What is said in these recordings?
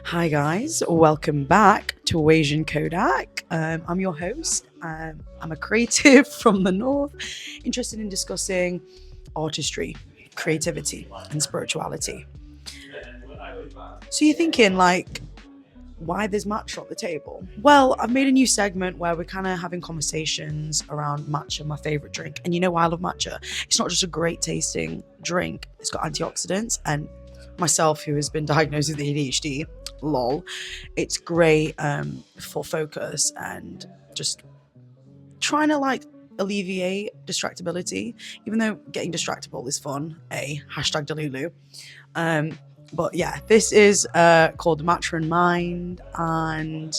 Hi guys, welcome back to WasianKodak. I'm your host. I'm a creative from the north, interested in discussing artistry, creativity, and spirituality. So you're thinking why there's matcha at the table? Well, I've made a new segment where we're kind of having conversations around matcha, my favorite drink. And you know why I love matcha? It's not just a great tasting drink. It's got antioxidants, and myself, who has been diagnosed with ADHD, lol, it's great for focus and just trying to alleviate distractibility, even though getting distractible is fun. Hashtag Delulu. But yeah, this is called Matcha Mind, and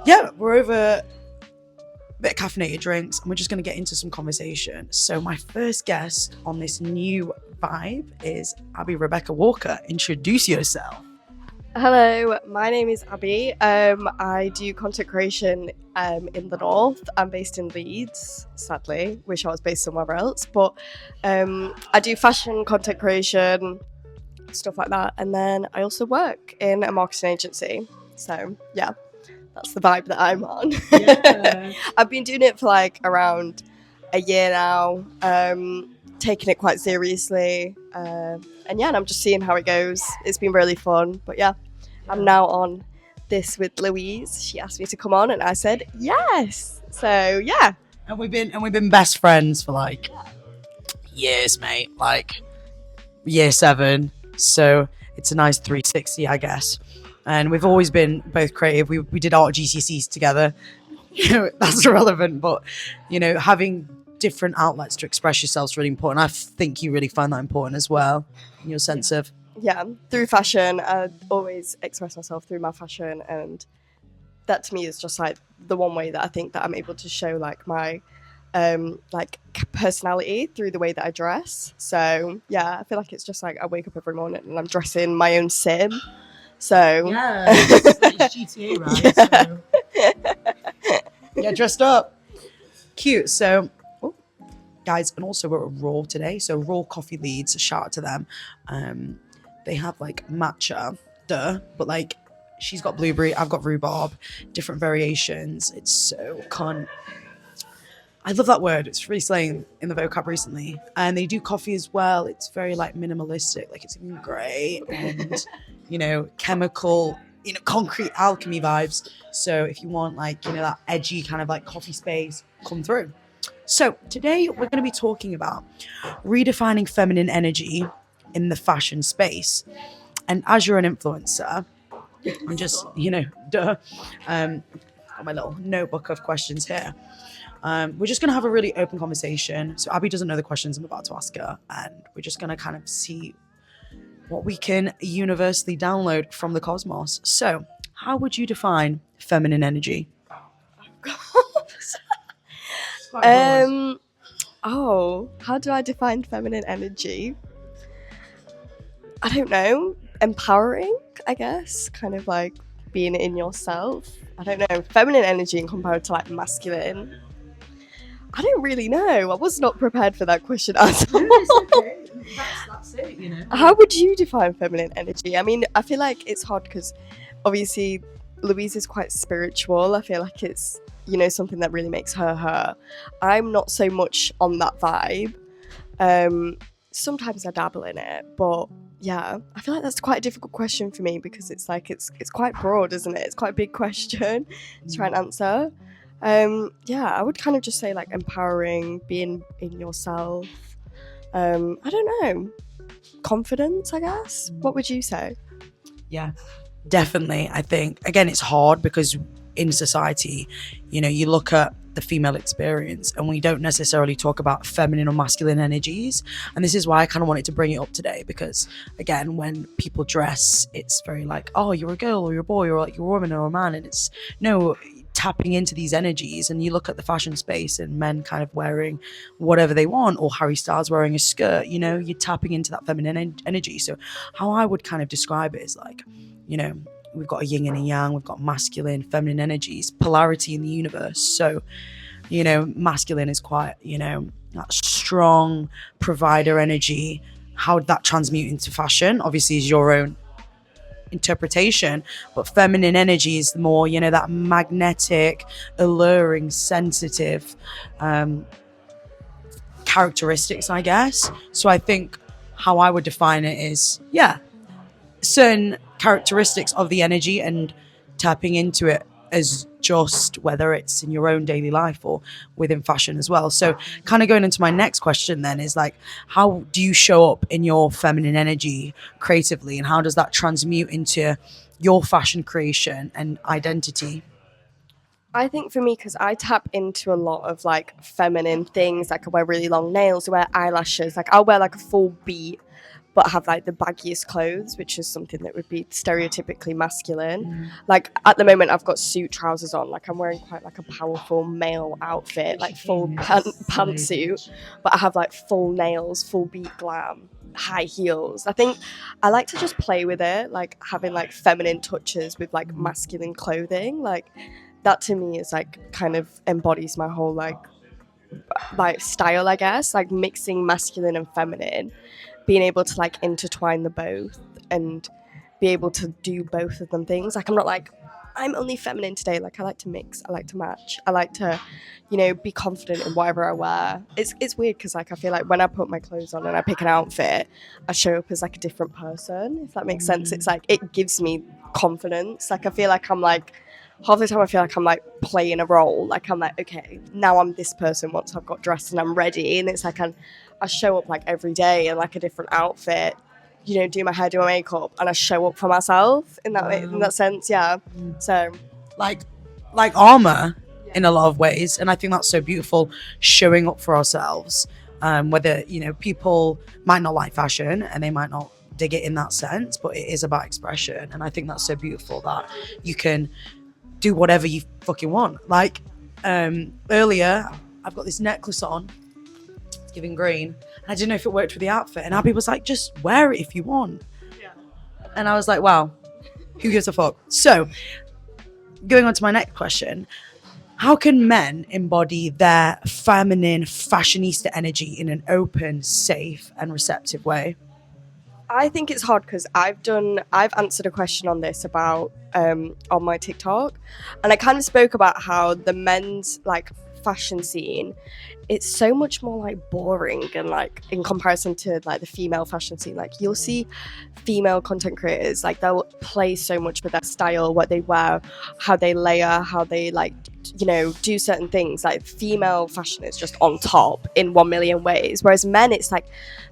yeah, we're over a bit of caffeinated drinks, and we're just going to get into some conversation. So my first guest on this new vibe is Abby Rebecca Walker. Introduce yourself. Hello, my name is Abby. I do content creation in the north. I'm based in Leeds, sadly. Wish I was based somewhere else. But I do fashion content creation, stuff like that. And then I also work in a marketing agency. So yeah, that's the vibe that I'm on. Yeah. I've been doing it for around a year now, taking it quite seriously. And I'm just seeing how it goes. It's been really fun. But yeah, I'm now on this with Louise. She asked me to come on and I said yes. So yeah. And we've been best friends for years, mate. Year 7. So it's a nice 360, I guess. And we've always been both creative. We did art GCSEs together. That's irrelevant, but having different outlets to express yourself is really important. I think you really find that important as well, in your sense of through fashion. I always express myself through my fashion, and that to me is just the one way that I think that I'm able to show my personality through the way that I dress. So yeah, I feel like it's just I wake up every morning and I'm dressing my own sim. So yeah, it's GTA, right? Yeah. So, get dressed up, cute. So guys, and also we're at Raw today, so Raw Coffee Leads, shout out to them. They have matcha, but she's got blueberry, I've got rhubarb, different variations. It's so I love that word. It's really slaying in the vocab recently. And they do coffee as well. It's very minimalistic, it's even great, and chemical, concrete alchemy vibes. So if you want that edgy kind of coffee space, come through. So today we're going to be talking about redefining feminine energy in the fashion space. And as you're an influencer, I'm just, got my little notebook of questions here. We're just going to have a really open conversation. So Abby doesn't know the questions I'm about to ask her, and we're just going to kind of see what we can universally download from the cosmos. So how would you define feminine energy? How do I define feminine energy? I don't know. Empowering, I guess. Kind of being in yourself. I don't know. Feminine energy in compared to masculine. I don't really know. I was not prepared for that question at all. Okay. That's it, How would you define feminine energy? I mean, I feel like it's hard because obviously Louise is quite spiritual. I feel like it's something that really makes her her. I'm not so much on that vibe. Sometimes I dabble in it, but yeah, I feel like that's quite a difficult question for me because it's it's quite broad, isn't it? It's quite a big question to try and answer. I would kind of just say empowering, being in yourself. I don't know, confidence, I guess. What would you say? Yeah, definitely. I think again it's hard because in society, you look at the female experience and we don't necessarily talk about feminine or masculine energies. And this is why I kind of wanted to bring it up today, because again, when people dress, it's very oh, you're a girl or you're a boy, or you're a woman or a man, and it's tapping into these energies. And you look at the fashion space and men kind of wearing whatever they want, or Harry Styles wearing a skirt, you're tapping into that feminine energy. So how I would kind of describe it is we've got a yin and a yang, we've got masculine, feminine energies, polarity in the universe. So, masculine is quite, that strong provider energy. How would that transmute into fashion? Obviously, is your own interpretation, but feminine energy is more, that magnetic, alluring, sensitive characteristics, I guess. So I think how I would define it is, certain characteristics of the energy and tapping into it as just whether it's in your own daily life or within fashion as well. So kind of going into my next question then is like, how do you show up in your feminine energy creatively, and how does that transmute into your fashion creation and identity? I think for me, because I tap into a lot of like feminine things, like I wear really long nails, I wear eyelashes, like I'll wear like a full beat, but have like the baggiest clothes, which is something that would be stereotypically masculine. Like at the moment, I've got suit trousers on, like I'm wearing quite like a powerful male outfit, like full pantsuit, but I have like full nails, full beat glam, high heels. I think I like to just play with it, like having like feminine touches with like masculine clothing, like that to me is like kind of embodies my whole like style, I guess, like mixing masculine and feminine, being able to like intertwine the both and be able to do both of them things. Like I'm not like I'm only feminine today. Like I like to mix, I like to match, I like to, be confident in whatever I wear. It's weird because like I feel like when I put my clothes on and I pick an outfit, I show up as like a different person, if that makes sense. It's like it gives me confidence. Like I feel like I'm like half the time I feel like I'm like playing a role. Like I'm like, okay, now I'm this person once I've got dressed and I'm ready. And it's like I show up like every day in like a different outfit, do my hair, do my makeup, and I show up for myself in that sense. Yeah. So like armor in a lot of ways, and I think that's so beautiful, showing up for ourselves. Whether people might not like fashion and they might not dig it in that sense, but it is about expression, and I think that's so beautiful that you can do whatever you fucking want. Like earlier, I've got this necklace on, it's giving green, and I didn't know if it worked with the outfit, and Abby was like, just wear it if you want. Yeah. And I was like, wow, who gives a fuck? So going on to my next question, how can men embody their feminine fashionista energy in an open, safe and receptive way? I think it's hard because I've answered a question on this about on my TikTok, and I kind of spoke about how the men's like fashion scene, it's so much more like boring, and like in comparison to like the female fashion scene, like you'll see female content creators, like they'll play so much with their style, what they wear, how they layer, how they like do certain things. Like female fashion is just on top in 1 million ways, whereas men, it's like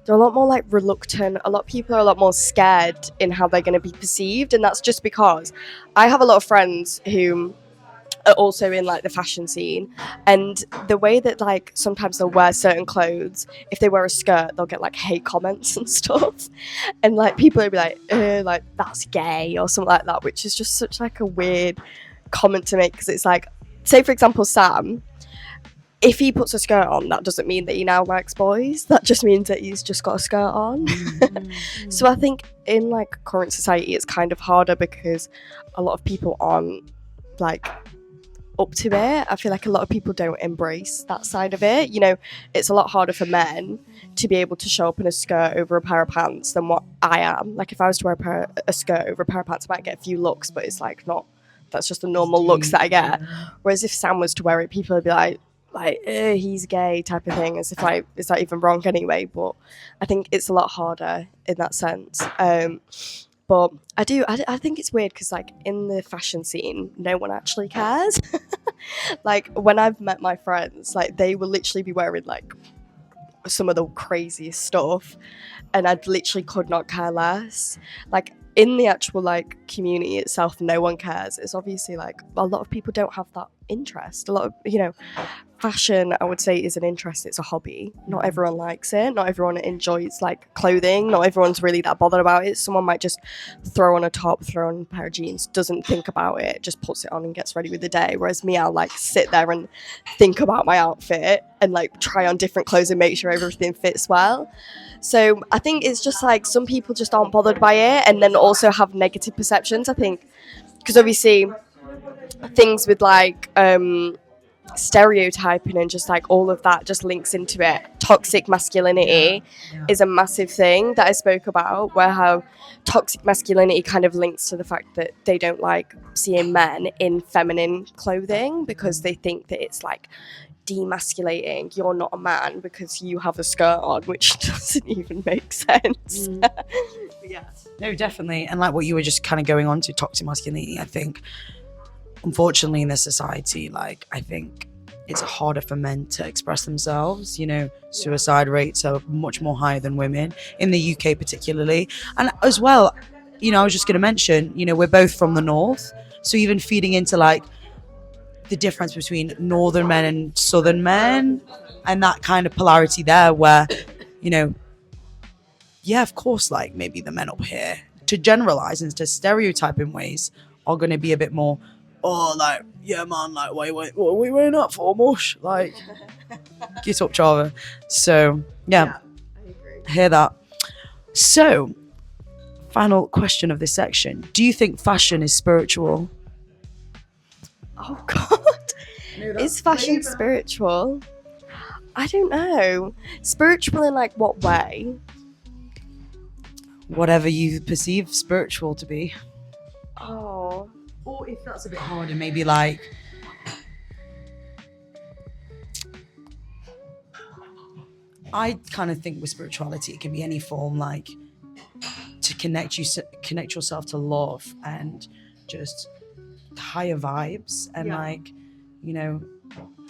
they're a lot more like reluctant. A lot of people are a lot more scared in how they're going to be perceived, and that's just because I have a lot of friends who are also in like the fashion scene, and the way that like sometimes they'll wear certain clothes, if they wear a skirt they'll get like hate comments and stuff, and like people will be like that's gay or something like that, which is just such like a weird comment to make, because it's like, say for example Sam, if he puts a skirt on, that doesn't mean that he now likes boys. That just means that he's just got a skirt on. So I think in like current society it's kind of harder because a lot of people aren't like up to it. I feel like a lot of people don't embrace that side of it. It's a lot harder for men to be able to show up in a skirt over a pair of pants than what I am. Like if I was to wear a skirt over a pair of pants, I might get a few looks, but it's like not, that's just the normal looks that I get. Whereas if Sam was to wear it, people would be like he's gay type of thing, as if like, is that even wrong anyway? But I think it's a lot harder in that sense. But I think it's weird because like in the fashion scene, no one actually cares. Like when I've met my friends, like they will literally be wearing like some of the craziest stuff, and I literally could not care less. Like in the actual like community itself, no one cares. It's obviously like a lot of people don't have that interest. A lot of fashion, I would say, is an interest. It's a hobby. Not everyone likes it. Not everyone enjoys like clothing. Not everyone's really that bothered about it. Someone might just throw on a top, throw on a pair of jeans, doesn't think about it, just puts it on and gets ready with the day. Whereas me, I'll like sit there and think about my outfit and like try on different clothes and make sure everything fits well. So I think it's just like some people just aren't bothered by it, and then also have negative perceptions, I think, because obviously things with like stereotyping and just like all of that just links into it. Toxic masculinity is a massive thing that I spoke about, where how toxic masculinity kind of links to the fact that they don't like seeing men in feminine clothing because they think that it's like demasculating. You're not a man because you have a skirt on, which doesn't even make sense. Yeah. No, definitely. And like what you were just kind of going on to, toxic masculinity, I think, unfortunately, in this society, like, I think it's harder for men to express themselves. You know, suicide rates are much more higher than women, in the UK particularly. And as well, you know, I was just going to mention, you know, we're both from the north. So even feeding into like the difference between northern men and southern men, and that kind of polarity there where, you know, yeah, of course, like maybe the men up here, to generalize and to stereotype in ways, are going to be a bit more, oh, like, yeah, man, like, what are we wearing up for, mush? Like, get up, Chava. So, yeah, I agree. hear that. So, final question of this section. Do you think fashion is spiritual? Oh, God. Is fashion spiritual? I don't know. Spiritual in like what way? Whatever you perceive spiritual to be. Oh. Or if that's a bit harder, maybe like, I kind of think with spirituality, it can be any form, like to connect yourself to love and just higher vibes, and like, you know,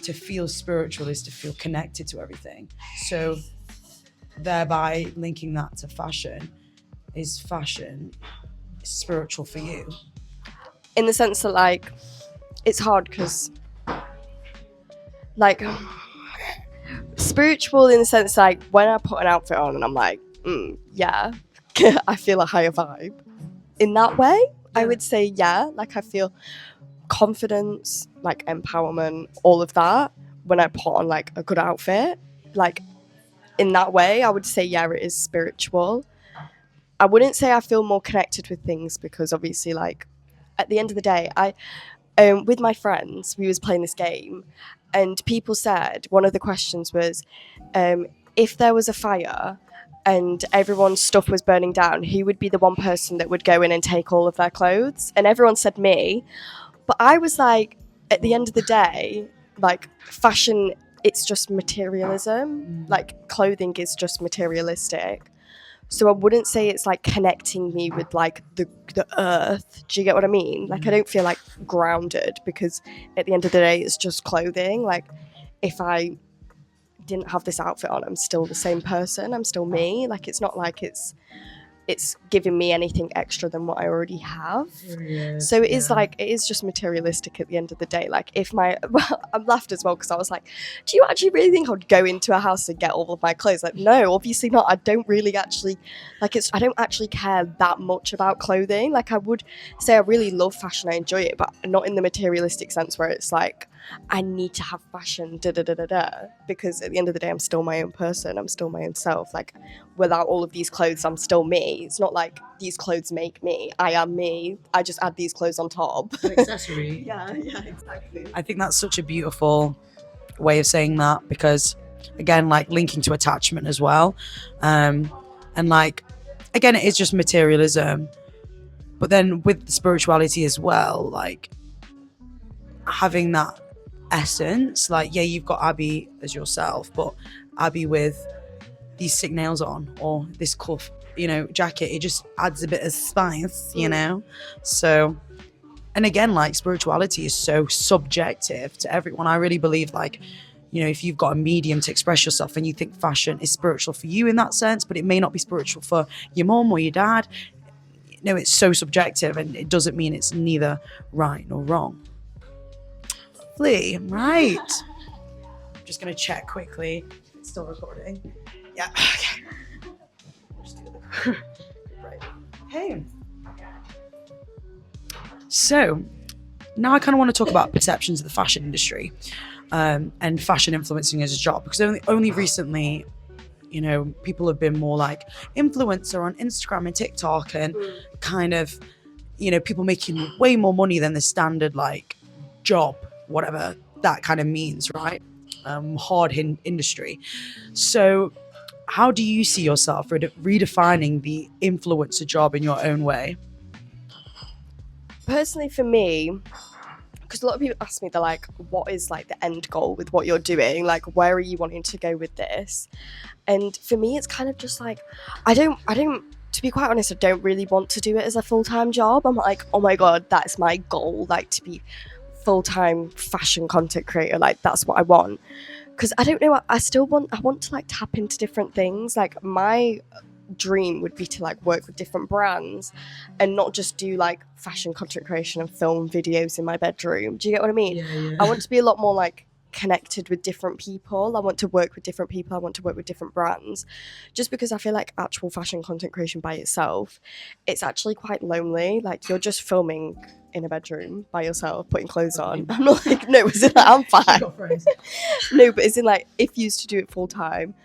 to feel spiritual is to feel connected to everything. So thereby linking that to fashion, is fashion spiritual for you? In the sense that like it's hard because like spiritual in the sense like when I put an outfit on and I'm like, yeah, I feel a higher vibe. In that way, I would say yeah, like I feel confidence, like empowerment, all of that when I put on like a good outfit. Like in that way, I would say yeah, it is spiritual. I wouldn't say I feel more connected with things because obviously like at the end of the day, I with my friends, we was playing this game and people said, one of the questions was, if there was a fire and everyone's stuff was burning down, who would be the one person that would go in and take all of their clothes? And everyone said me. But I was like, at the end of the day, like fashion, it's just materialism. Like clothing is just materialistic. So I wouldn't say it's like connecting me with like the earth. Do you get what I mean? Like I don't feel like grounded because at the end of the day, it's just clothing. Like if I didn't have this outfit on, I'm still the same person. I'm still me. Like it's not like it's giving me anything extra than what I already have. So it is like, it is just materialistic at the end of the day. Like if I laughed as well because I was like, do you actually really think I would go into a house and get all of my clothes? Like, no, obviously not. I don't really actually, like I don't actually care that much about clothing. Like I would say I really love fashion, I enjoy it, but not in the materialistic sense where it's like, I need to have fashion, because at the end of the day, I'm still my own person. I'm still my own self. Like without all of these clothes, I'm still me. It's not like these clothes make me. I am me. I just add these clothes on top. An accessory. Yeah, exactly. I think that's such a beautiful way of saying that because, again, like linking to attachment as well. And like, again, it is just materialism. But then with the spirituality as well, like having that essence, like, yeah, you've got Abby as yourself, but Abby with these sick nails on or this cuff, you know, jacket, it just adds a bit of spice, you know? So, and again, like spirituality is so subjective to everyone. I really believe like, you know, if you've got a medium to express yourself and you think fashion is spiritual for you in that sense, but it may not be spiritual for your mom or your dad, no, it's so subjective and it doesn't mean it's neither right nor wrong. Right. I'm just going to check quickly. It's still recording. Yeah. Okay. Right. Hey. So now I kind of want to talk about perceptions of the fashion industry and fashion influencing as a job, because only recently, you know, people have been more like influencer on Instagram and TikTok and kind of, you know, people making way more money than the standard like job, whatever that kind of means, right? Hard industry. So how do you see yourself redefining the influencer job in your own way? Personally, for me, because a lot of people ask me, they're like, what is like the end goal with what you're doing? Like, where are you wanting to go with this? And for me, it's kind of just like, I don't, to be quite honest, I don't really want to do it as a full-time job. I'm like, oh my God, that's my goal, like to be full-time fashion content creator. Like, that's what I want. Because I don't know, I want to like tap into different things. Like, my dream would be to like work with different brands and not just do like fashion content creation and film videos in my bedroom. Do you get what I mean? Yeah. I want to be a lot more like connected with different people. I want to work with different people. I want to work with different brands, just because I feel like actual fashion content creation by itself, it's actually quite lonely. Like, you're just filming in a bedroom by yourself, putting clothes on. I'm not like, no, it's in like, I'm fine. No, but it's in like, if you used to do it full time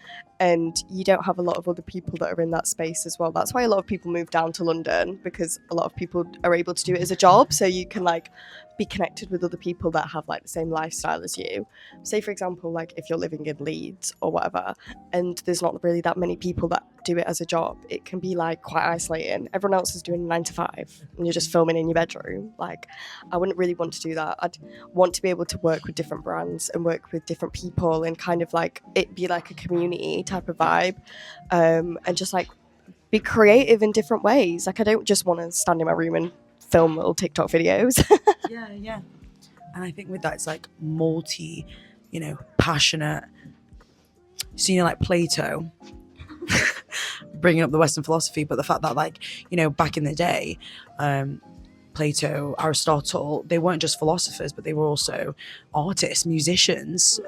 and you don't have a lot of other people that are in that space as well. That's why a lot of people move down to London, because a lot of people are able to do it as a job, so you can like be connected with other people that have like the same lifestyle as you. Say for example, like if you're living in Leeds or whatever, and there's not really that many people that do it as a job, it can be like quite isolating. Everyone else is doing 9 to 5 and you're just filming in your bedroom. Like, I wouldn't really want to do that. I'd want to be able to work with different brands and work with different people and kind of like it be like a community type of vibe, and just like be creative in different ways. Like, I don't just want to stand in my room and film little TikTok videos. Yeah. And I think with that, it's like multi, passionate. So, like Plato, bringing up the Western philosophy, but the fact that like, back in the day, Plato, Aristotle, they weren't just philosophers, but they were also artists, musicians,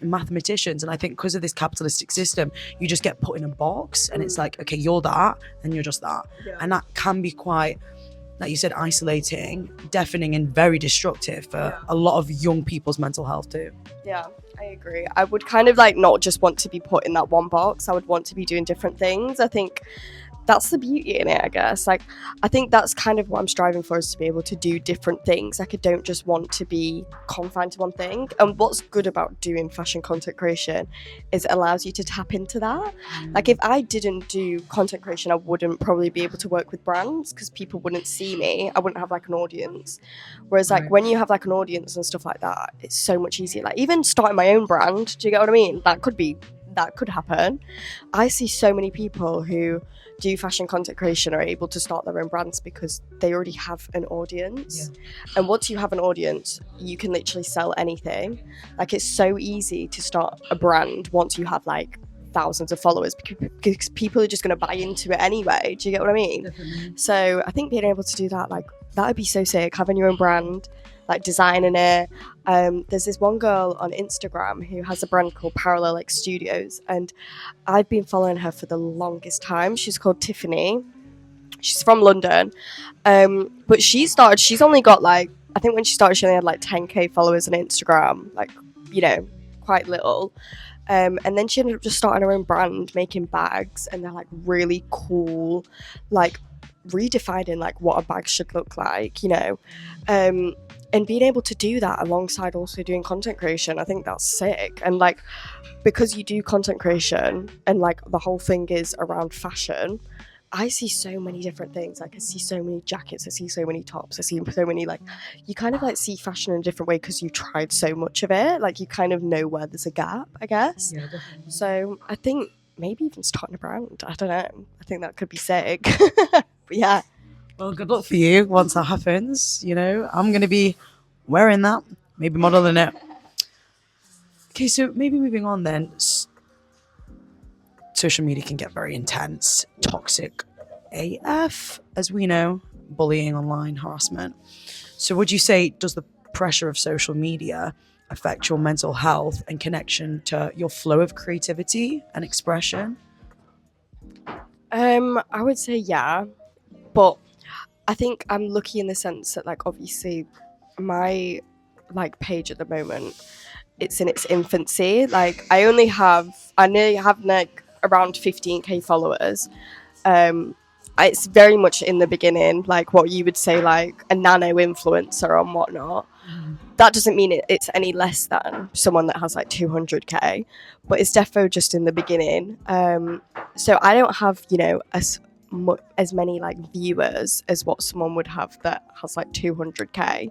mathematicians. And I think because of this capitalistic system, you just get put in a box and it's like, okay, you're that and you're just that. Yeah. And that can be quite, like you said, isolating, deafening, and very destructive for a lot of young people's mental health too. Yeah, I agree. I would kind of like not just want to be put in that one box. I would want to be doing different things. I think that's the beauty in it, I guess. Like, I think that's kind of what I'm striving for, is to be able to do different things. Like, I don't just want to be confined to one thing. And what's good about doing fashion content creation is it allows you to tap into that. Like, if I didn't do content creation, I wouldn't probably be able to work with brands because people wouldn't see me. I wouldn't have like an audience. Whereas like when you have like an audience and stuff like that, it's so much easier. Like, even starting my own brand, do you get what I mean? That could happen. I see so many people who do fashion content creation are able to start their own brands because they already have an audience. And once you have an audience, you can literally sell anything. Like, it's so easy to start a brand once you have like thousands of followers, because people are just going to buy into it anyway. Do you get what I mean? Definitely. So I think being able to do that, like, that would be so sick, having your own brand, like designing it. There's this one girl on Instagram who has a brand called Parallel X Studios, and I've been following her for the longest time. She's called Tiffany. She's from London, but she's only got like, I think when she started she only had like 10k followers on Instagram, like, quite little. And then she ended up just starting her own brand, making bags, and they're like really cool, like redefining like what a bag should look like, and being able to do that alongside also doing content creation, I think that's sick. And like, because you do content creation and like the whole thing is around fashion, I see so many different things. Like, I see so many jackets, I see so many tops, I see so many, like, you kind of like see fashion in a different way because you tried so much of it. Like, you kind of know where there's a gap, I guess. Yeah, definitely. So I think maybe even starting a brand, I don't know, I think that could be sick. But yeah. Well, good luck for you once that happens. I'm going to be wearing that, maybe modeling it. Okay, so maybe moving on then. Social media can get very intense, toxic AF, as we know, bullying online, harassment. So would you say, does the pressure of social media affect your mental health and connection to your flow of creativity and expression? I would say yeah, but I think I'm lucky in the sense that, like, obviously my like page at the moment, it's in its infancy. Like, I nearly have like around 15k followers, it's very much in the beginning, like what you would say like a nano influencer and whatnot. That doesn't mean it's any less than someone that has like 200k, but it's defo just in the beginning. So I don't have, you know, as many like viewers as what someone would have that has like 200k.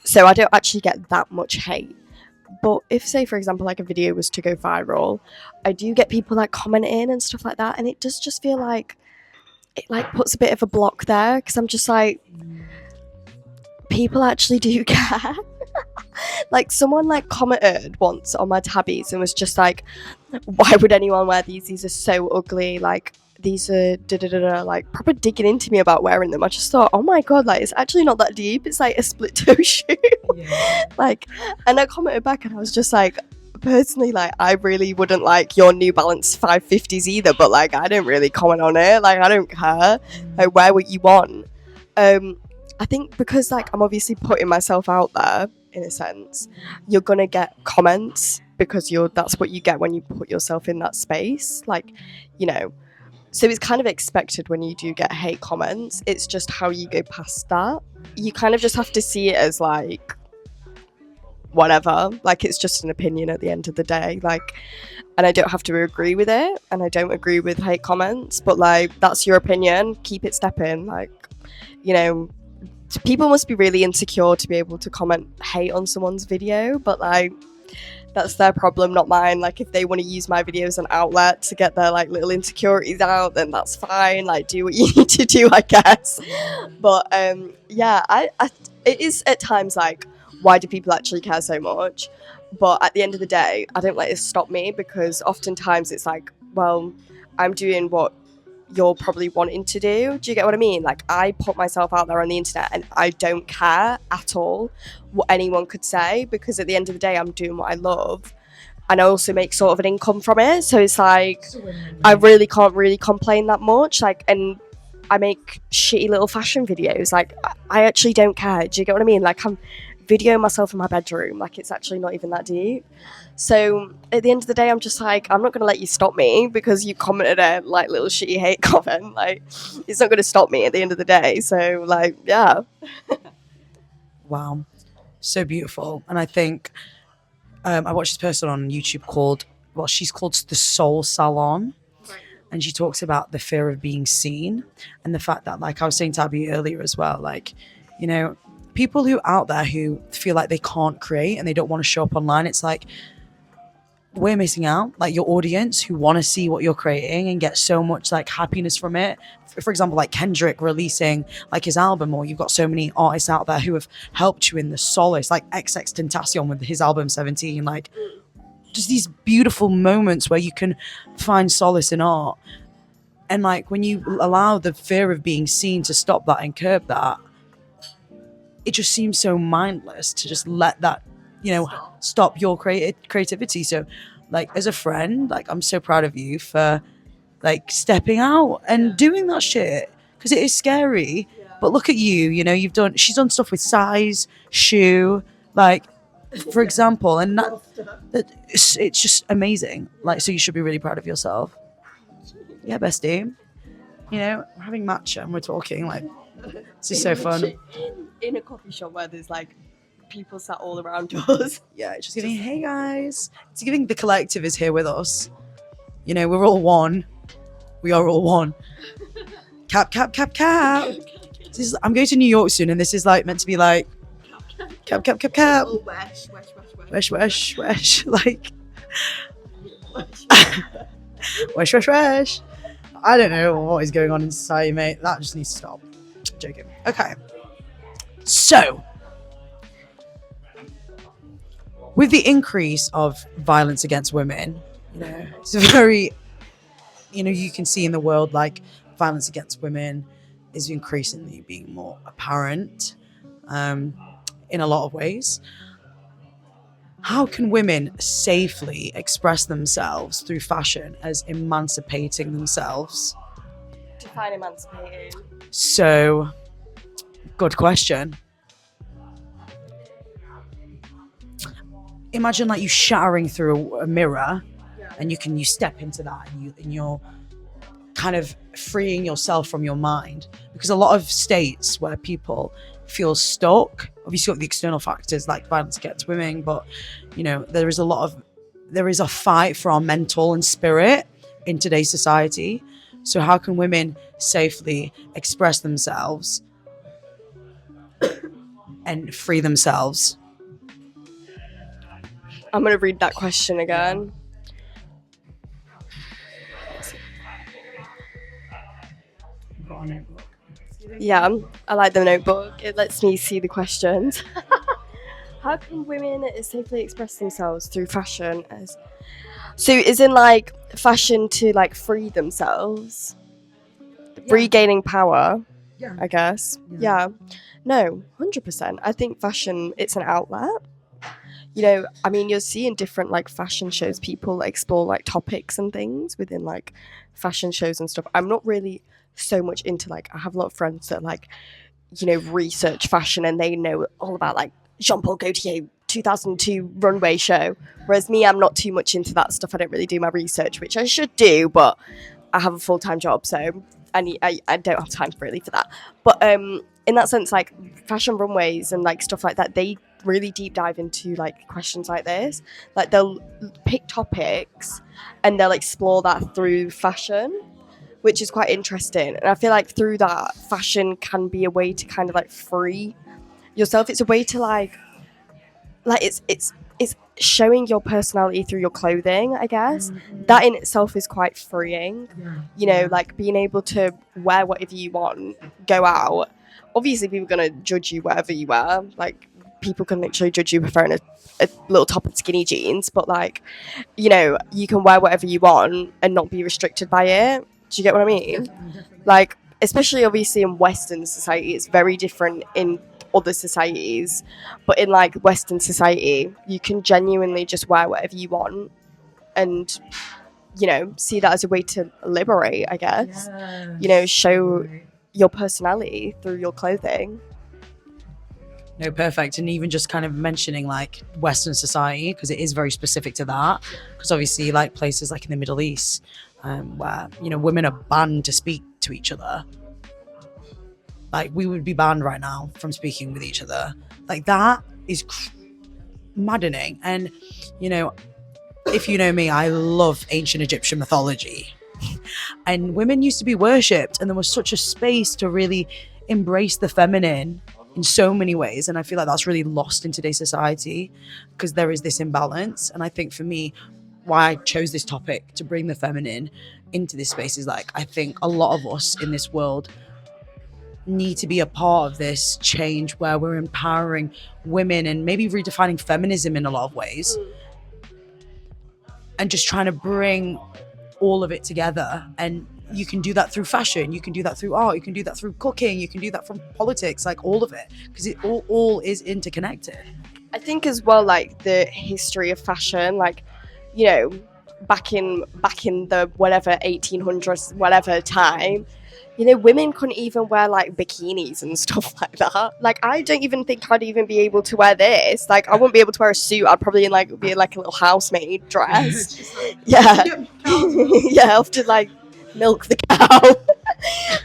So I don't actually get that much hate. But if, say, for example, like a video was to go viral, I do get people like commenting and stuff like that, and it does just feel like it like puts a bit of a block there, because I'm just like, people actually do care. Like someone like commented once on my tabbies and was just like, why would anyone wear these are so ugly, like these are like proper digging into me about wearing them. I just thought, oh my god, like it's actually not that deep, it's like a split toe shoe. Like, and I commented back and I was just like, personally, like I really wouldn't like your New Balance 550s either, but like I don't really comment on it, like I don't care, like wear what you want. I think because like I'm obviously putting myself out there in a sense, you're gonna get comments because that's what you get when you put yourself in that space, like, you know. So it's kind of expected when you do get hate comments. It's just how you go past that. You kind of just have to see it as like whatever, like it's just an opinion at the end of the day, like, and I don't have to agree with it, and I don't agree with hate comments, but like that's your opinion, keep it stepping. Like, you know, people must be really insecure to be able to comment hate on someone's video, but like that's their problem, not mine. Like if they want to use my video as an outlet to get their like little insecurities out, then that's fine, like do what you need to do, I guess. But yeah, I it is at times like, why do people actually care so much? But at the end of the day, I don't let it stop me, because oftentimes it's like, well, I'm doing what you're probably wanting to do. Do you get what I mean? Like I put myself out there on the internet and I don't care at all what anyone could say, because at the end of the day I'm doing what I love, and I also make sort of an income from it, so it's like I really can't really complain that much. Like, and I make shitty little fashion videos, like I actually don't care. Do you get what I mean? Like I'm videoing myself in my bedroom, like it's actually not even that deep. So at the end of the day, I'm just like, I'm not going to let you stop me because you commented a like little shitty hate comment. Like it's not going to stop me at the end of the day. So like, yeah. Wow, so beautiful. And I think I watched this person on YouTube she's called the Soul Salon. Right. And she talks about the fear of being seen, and the fact that, like I was saying to Abby earlier as well, like, you know, people who are out there who feel like they can't create and they don't want to show up online, it's like, we're missing out. Like your audience who want to see what you're creating and get so much like happiness from it. For example, like Kendrick releasing like his album, or you've got so many artists out there who have helped you in the solace, like XXXTentacion with his album 17, like just these beautiful moments where you can find solace in art. And like when you allow the fear of being seen to stop that and curb that, it just seems so mindless to just let that, you know, stop your creativity. So like as a friend, like I'm so proud of you for like stepping out and doing that shit, because it is scary. But look at you, you know, she's done stuff with size, shoe, like for example, and it's just amazing. Like, so you should be really proud of yourself. Yeah, bestie. You know, we're having matcha and we're talking, like, this is so fun. In a coffee shop where there's like people sat all around us. Yeah, it's just giving, hey guys. It's giving the collective is here with us. You know, we're all one. We are all one. Cap. I'm going to New York soon, and this is like meant to be like cap. Oh, Wesh. Like wesh. I don't know what is going on in society, mate. That just needs to stop. Joking. Okay. So, with the increase of violence against women, you know, it's very, you know, you can see in the world like violence against women is increasingly being more apparent in a lot of ways. How can women safely express themselves through fashion as emancipating themselves? Define emancipating. So, good question. Imagine like you shattering through a mirror, and you step into that, and you're kind of freeing yourself from your mind, because a lot of states where people feel stuck, obviously got the external factors like violence against women, but you know, there is a fight for our mental and spirit in today's society. So how can women safely express themselves and free themselves? I'm going to read that question again. Yeah, I like the notebook. It lets me see the questions. How can women safely express themselves through fashion? So is in like fashion to like free themselves, regaining power, I guess. Yeah. No, 100%. I think fashion, it's an outlet. You know, I mean, you'll see in different like fashion shows, people explore like topics and things within like fashion shows and stuff. I'm not really so much into like, I have a lot of friends that like, you know, research fashion and they know all about like Jean-Paul Gaultier 2002 runway show. Whereas me, I'm not too much into that stuff. I don't really do my research, which I should do, but I have a full-time job, so I don't have time really for that. But in that sense, like fashion runways and like stuff like that, they really deep dive into like questions like this. Like they'll pick topics and they'll explore that through fashion, which is quite interesting. And I feel like through that, fashion can be a way to kind of like free yourself. It's a way to like it's showing your personality through your clothing, I guess. That in itself is quite freeing. You know, like being able to wear whatever you want, go out. Obviously, people are going to judge you whatever you wear. Like, people can literally judge you for wearing a little top and skinny jeans. But, like, you know, you can wear whatever you want and not be restricted by it. Do you get what I mean? Like, especially, obviously, in Western society, it's very different in other societies. But in, like, Western society, you can genuinely just wear whatever you want and, you know, see that as a way to liberate, I guess. You know, show your personality through your clothing. No, perfect. And even just kind of mentioning like Western society, because it is very specific to that, because obviously like places like in the Middle East where, you know, women are banned to speak to each other. Like we would be banned right now from speaking with each other. Like that is maddening. And, you know, if you know me, I love ancient Egyptian mythology. And women used to be worshipped, and there was such a space to really embrace the feminine in so many ways. And I feel like that's really lost in today's society because there is this imbalance. And I think for me, why I chose this topic to bring the feminine into this space is like, I think a lot of us in this world need to be a part of this change where we're empowering women and maybe redefining feminism in a lot of ways and just trying to bring all of it together. And you can do that through fashion, you can do that through art, you can do that through cooking, you can do that from politics, like all of it, because it all is interconnected. I think as well, like the history of fashion, like, you know, back in the whatever 1800s, whatever time, you know, women couldn't even wear like bikinis and stuff like that. Like, I don't even think I'd even be able to wear this. Like, I wouldn't be able to wear a suit. I'd probably like be like a little housemaid dress. Yeah. Yeah, I'll have to like milk the cow.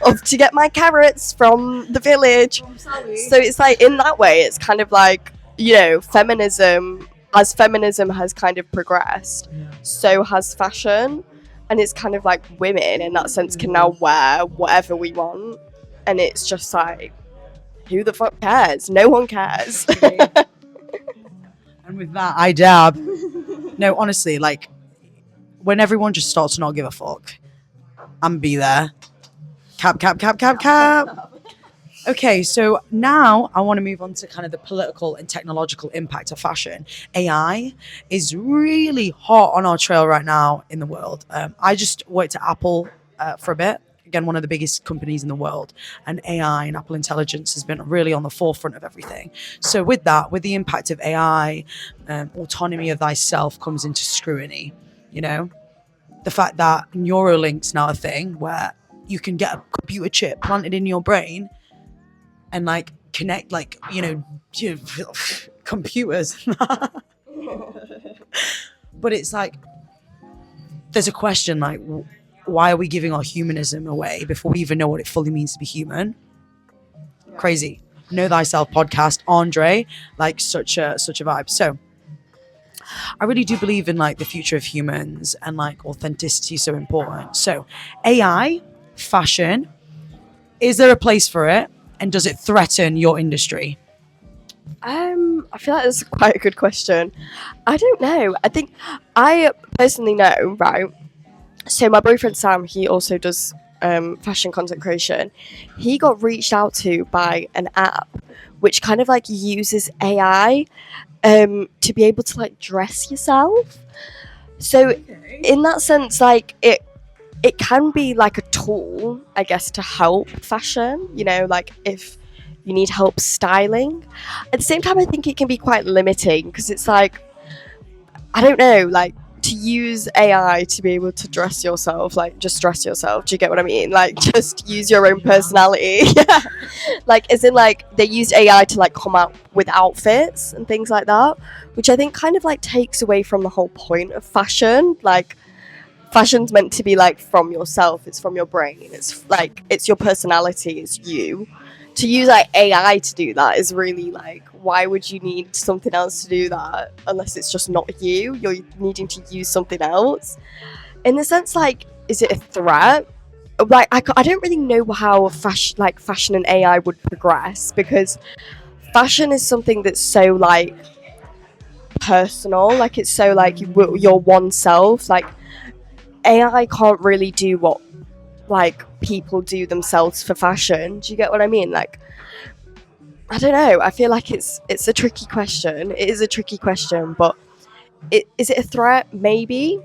Off to get my carrots from the village. So it's like, in that way, it's kind of like, you know, feminism, as feminism has kind of progressed, so has fashion. And it's kind of like women in that sense can now wear whatever we want. And it's just like, who the fuck cares? No one cares. And with that, I dab. No, honestly, like, when everyone just starts to not give a fuck, I'm be there. Cap. Okay, so now I want to move on to kind of the political and technological impact of fashion. AI is really hot on our trail right now in the world. I just worked at Apple for a bit. Again, one of the biggest companies in the world. And AI and Apple Intelligence has been really on the forefront of everything. So with that, with the impact of AI, autonomy of thyself comes into scrutiny, you know? The fact that Neuralink's now a thing where you can get a computer chip planted in your brain and like connect, like, you know computers. But it's like, there's a question like, why are we giving our humanism away before we even know what it fully means to be human? Crazy. Know Thyself podcast, Andre, like such a vibe. So I really do believe in like the future of humans, and like authenticity is so important. So AI, fashion, is there a place for it, and does it threaten your industry? I feel like that's quite a good question. I don't know. I think I personally know, right? So my boyfriend Sam, he also does fashion content creation. He got reached out to by an app which kind of like uses AI to be able to like dress yourself. So in that sense, like it can be like a tool, I guess, to help fashion. You know, like if you need help styling. At the same time, I think it can be quite limiting because it's like, I don't know, like to use AI to be able to dress yourself, like just dress yourself. Do you get what I mean? Like just use your own personality. Yeah. Like as in like they used AI to like come out with outfits and things like that, which I think kind of like takes away from the whole point of fashion. Like fashion's meant to be like from yourself, it's from your brain, it's like it's your personality, it's you. To use like AI to do that is really like, why would you need something else to do that unless it's just not you? You're needing to use something else. In the sense, like, is it a threat? Like, I don't really know how fashion and AI would progress, because fashion is something that's so like personal. Like it's so like your one self. Like AI can't really do what like people do themselves for fashion. Do you get what I mean? Like I don't know, I feel like it's a tricky question. It is a tricky question, but is it a threat? Maybe.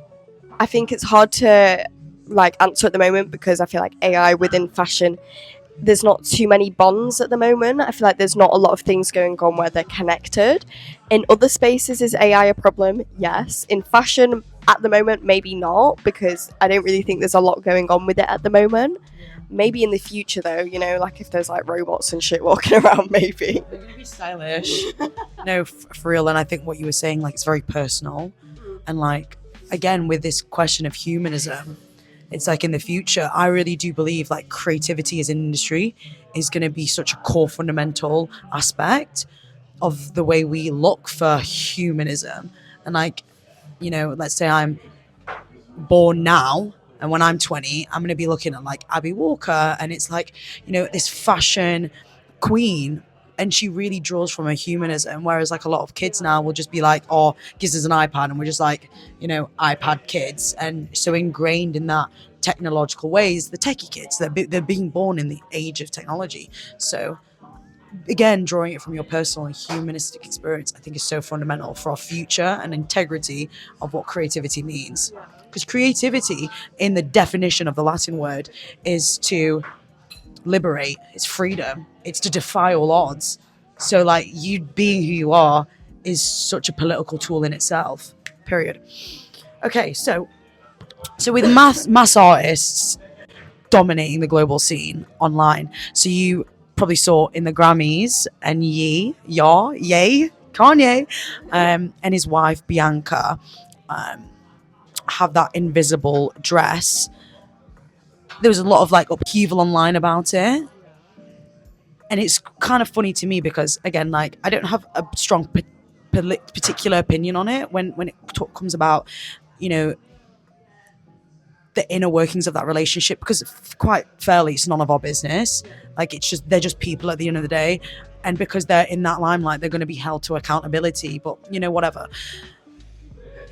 I think it's hard to like answer at the moment because I feel like AI within fashion, there's not too many bonds at the moment. I feel like there's not a lot of things going on where they're connected. In other spaces, is AI a problem? Yes. In fashion, at the moment, maybe not, because I don't really think there's a lot going on with it at the moment. Maybe in the future, though, you know, like if there's like robots and shit walking around, maybe. They're gonna be stylish. No, for real. And I think what you were saying, like, it's very personal. And like, again, with this question of humanism, it's like in the future, I really do believe like creativity as an industry is going to be such a core fundamental aspect of the way we look for humanism. And like, you know, let's say I'm born now, and when I'm 20, I'm going to be looking at like Abby Walker, and it's like, you know, this fashion queen, and she really draws from her humanism. Whereas like a lot of kids now will just be like, oh, gives us an iPad, and we're just like, you know, iPad kids, and so ingrained in that technological ways, the techie kids, they're being born in the age of technology. So again, drawing it from your personal and humanistic experience, I think is so fundamental for our future and integrity of what creativity means. Because creativity, in the definition of the Latin word, is to liberate, it's freedom, it's to defy all odds. So like you being who you are is such a political tool in itself, period. Okay, so with mass artists dominating the global scene online, so you probably saw in the Grammys, and Kanye, and his wife Bianca have that invisible dress. There was a lot of like upheaval online about it, and it's kind of funny to me because again, like I don't have a strong particular opinion on it when it comes about, you know, the inner workings of that relationship, because quite fairly it's none of our business. Like it's just, they're just people at the end of the day, and because they're in that limelight, they're going to be held to accountability. But you know, whatever,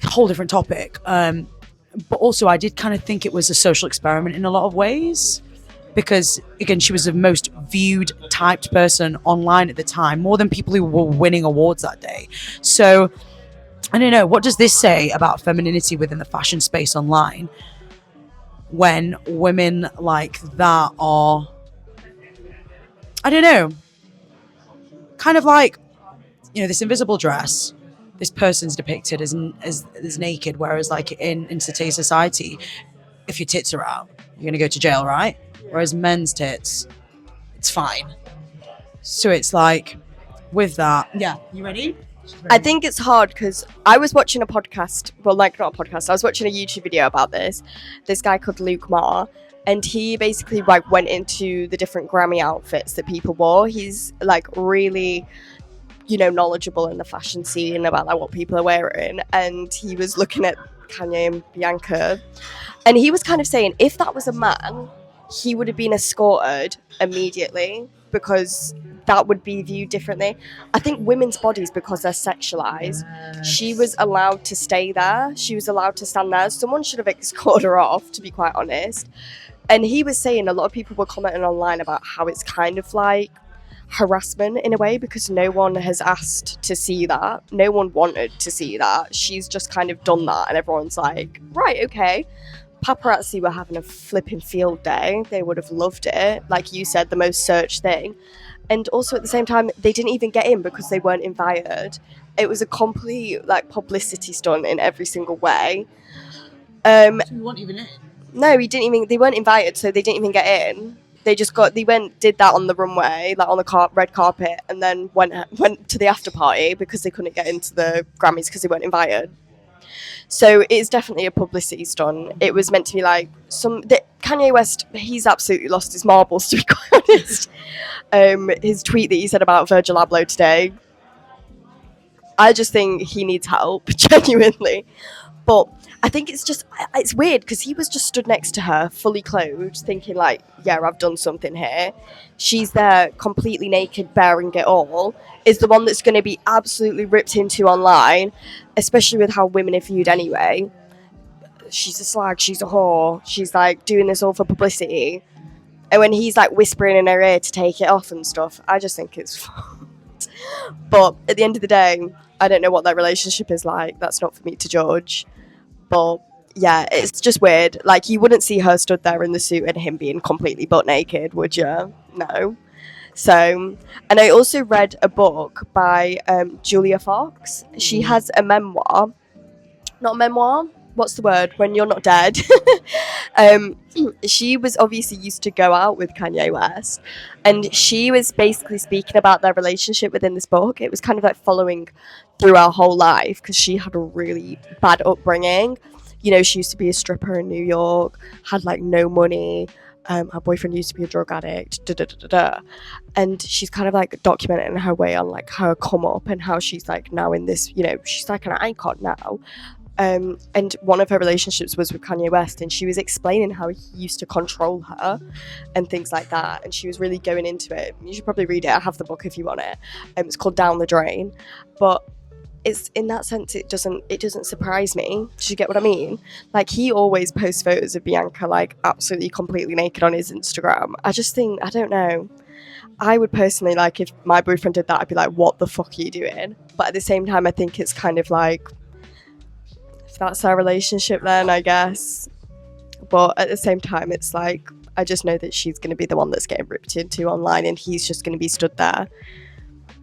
whole different topic. But also I did kind of think it was a social experiment in a lot of ways, because again, she was the most viewed typed person online at the time, more than people who were winning awards that day. So I don't know, what does this say about femininity within the fashion space online, when women like that are, I don't know, kind of like, you know, this invisible dress, this person's depicted as naked, whereas like in today's society, if your tits are out, you're gonna go to jail, right? Whereas men's tits, it's fine. So it's like, with that, yeah, you ready? I think it's hard because I was watching a podcast, well, like not a podcast, I was watching a YouTube video about this guy called Luke Marr, and he basically like went into the different Grammy outfits that people wore. He's like really, knowledgeable in the fashion scene about like what people are wearing, and he was looking at Kanye and Bianca, and he was kind of saying if that was a man, he would have been escorted immediately because that would be viewed differently. I think women's bodies, because they're sexualized, she was allowed to stay there. She was allowed to stand there. Someone should have escorted her off, to be quite honest. And he was saying a lot of people were commenting online about how it's kind of like harassment in a way because no one has asked to see that. No one wanted to see that. She's just kind of done that, and everyone's like, right, okay. Paparazzi were having a flipping field day. They would have loved it. Like you said, the most searched thing. And also at the same time, they didn't even get in because they weren't invited. It was a complete like publicity stunt in every single way. So we weren't even in. No, they weren't invited, so they didn't even get in. They did that on the runway, like on the red carpet, and then went to the after party because they couldn't get into the Grammys because they weren't invited. So it's definitely a publicity stunt. It was meant to be like Kanye West, he's absolutely lost his marbles, to be quite honest. His tweet that he said about Virgil Abloh today, I just think he needs help, genuinely. But I think it's weird because he was just stood next to her, fully clothed, thinking like, yeah, I've done something here. She's there completely naked, bearing it all, is the one that's going to be absolutely ripped into online, especially with how women are viewed anyway. She's a slag, she's a whore, she's like doing this all for publicity. And when he's like whispering in her ear to take it off and stuff, I just think it's fucked. But at the end of the day, I don't know what their relationship is like. That's not for me to judge. But yeah, it's just weird. Like, you wouldn't see her stood there in the suit and him being completely butt naked, would you? No. So, and I also read a book by Julia Fox. She has a memoir. Not memoir. What's the word? When you're not dead. She was obviously used to go out with Kanye West, and she was basically speaking about their relationship within this book. It was kind of like following through her whole life because she had a really bad upbringing. She used to be a stripper in New York, had like no money. Her boyfriend used to be a drug addict, and she's kind of like documenting her way on like her come up and how she's like now in this, she's like an icon now. And one of her relationships was with Kanye West, and she was explaining how he used to control her and things like that, and she was really going into it. You should probably read it. I have the book if you want it. It's called Down the Drain, but it's in that sense it doesn't surprise me. Do you get what I mean? Like, he always posts photos of Bianca like absolutely completely naked on his Instagram. I just think, I don't know, I would personally, like, if my boyfriend did that, I'd be like, what the fuck are you doing? But at the same time, I think it's kind of like, if that's our relationship, then I guess. But at the same time, it's like, I just know that she's going to be the one that's getting ripped into online, and he's just going to be stood there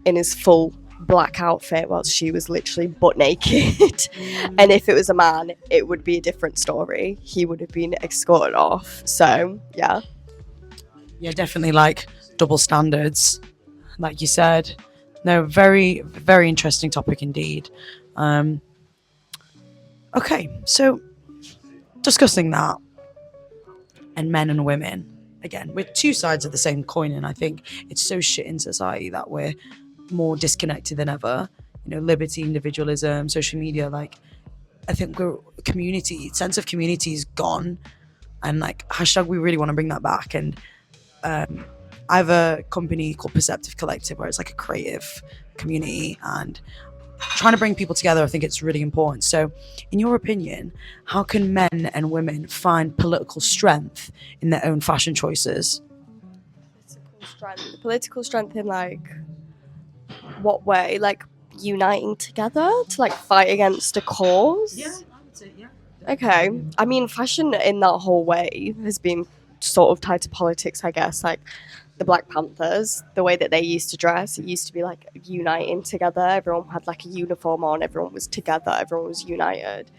in his full black outfit whilst she was literally butt naked. And if it was a man, it would be a different story. He would have been escorted off. So yeah, definitely like double standards, like you said. No, very, very interesting topic indeed. Okay, so discussing that and men and women, again, we're two sides of the same coin, and I think it's so shit in society that we're more disconnected than ever. Liberty, individualism, social media, like, I think sense of community is gone, and like hashtag we really want to bring that back. And I have a company called Perceptive Collective where it's like a creative community, and trying to bring people together, I think it's really important. So in your opinion, how can men and women find political strength in their own fashion choices? Political strength in like what way? Like uniting together to like fight against a cause? Yeah, I would say, yeah. Okay. I mean, fashion in that whole way has been sort of tied to politics, I guess. Like the Black Panthers, the way that they used to dress, it used to be like uniting together. Everyone had like a uniform on, everyone was together, everyone was united.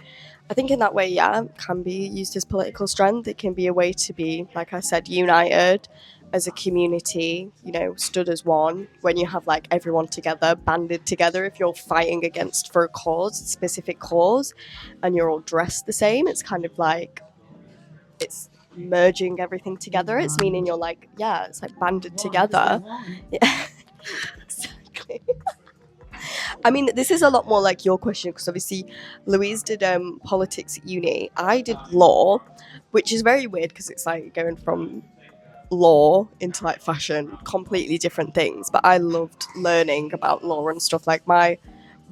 I think in that way, yeah, it can be used as political strength. It can be a way to be, like I said, united as a community, stood as one, when you have like everyone together, banded together, if you're fighting against for a specific cause, and you're all dressed the same, it's kind of like, it's merging everything together. It's meaning you're like, yeah, it's like banded together. Yeah, exactly. I mean, this is a lot more like your question, because obviously Louise did politics at uni. I did law, which is very weird because it's like going from law into like fashion, completely different things. But I loved learning about law and stuff. Like, my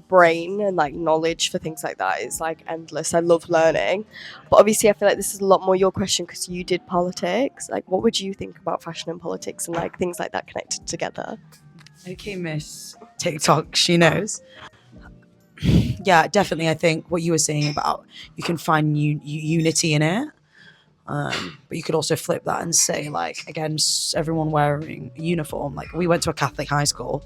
brain and like knowledge for things like that is like endless. I love learning. But obviously I feel like this is a lot more your question because you did politics. Like, what would you think about fashion and politics and like things like that connected together? Okay, Miss TikTok, she knows. Yeah, definitely. I think what you were saying about you can find unity in it, but you could also flip that and say, like, again, everyone wearing a uniform. Like, we went to a Catholic high school,